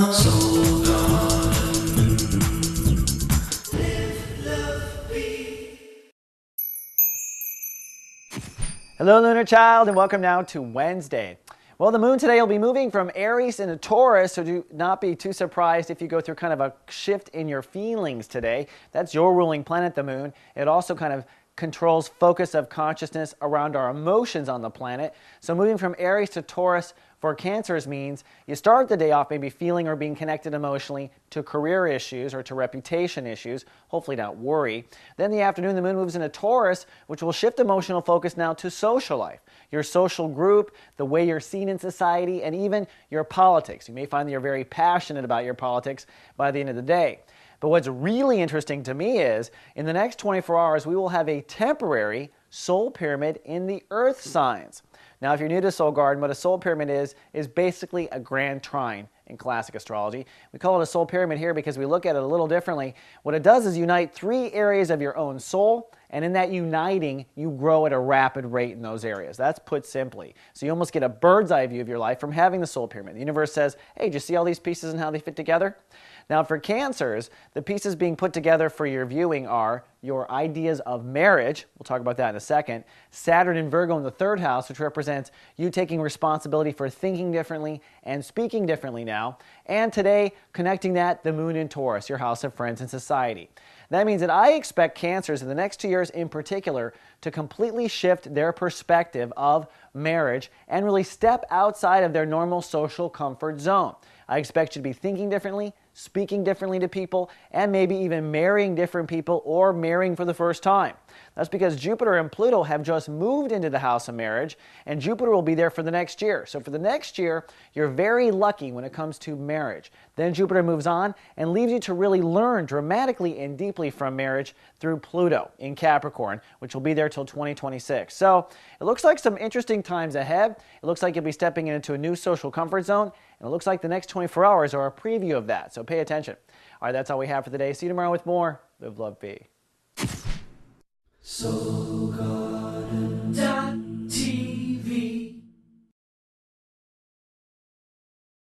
Soul Garden. Live, love, be. Hello, Lunar Child, and welcome now to Wednesday. Well, the moon today will be moving from Aries into Taurus, so do not be too surprised if you go through kind of a shift in your feelings today. That's your ruling planet, the moon. It also kind of controls focus of consciousness around our emotions on the planet. So moving from Aries to Taurus for Cancers means you start the day off maybe feeling or being connected emotionally to career issues or to reputation issues, hopefully not worry. Then in the afternoon, the moon moves into Taurus, which will shift emotional focus now to social life, your social group, the way you're seen in society, and even your politics. You may find that you're very passionate about your politics by the end of the day. But what's really interesting to me is, in the next 24 hours, we will have a temporary soul pyramid in the Earth signs. Now, if you're new to Soul Garden, what a soul pyramid is basically a grand trine in classic astrology. We call it a soul pyramid here because we look at it a little differently. What it does is unite three areas of your own soul, and in that uniting, you grow at a rapid rate in those areas. That's put simply. So you almost get a bird's eye view of your life from having the soul pyramid. The universe says, hey, do you see all these pieces and how they fit together? Now for Cancers, the pieces being put together for your viewing are your ideas of marriage, we'll talk about that in a second, Saturn in Virgo in the third house, which represents you taking responsibility for thinking differently and speaking differently now, and today connecting that, the moon in Taurus, your house of friends and society. That means that I expect Cancers in the next 2 years in particular to completely shift their perspective of marriage and really step outside of their normal social comfort zone. I expect you to be thinking differently, speaking differently to people, and maybe even marrying different people or marrying for the first time. That's because Jupiter and Pluto have just moved into the house of marriage, and Jupiter will be there for the next year. So for the next year, you're very lucky when it comes to marriage. Then Jupiter moves on and leaves you to really learn dramatically and deeply from marriage through Pluto in Capricorn, which will be there till 2026. So it looks like some interesting times ahead. It looks like you'll be stepping into a new social comfort zone, and it looks like the next 24 hours are a preview of that. So pay attention. All right, that's all we have for today. See you tomorrow with more. Live, love, be. Soul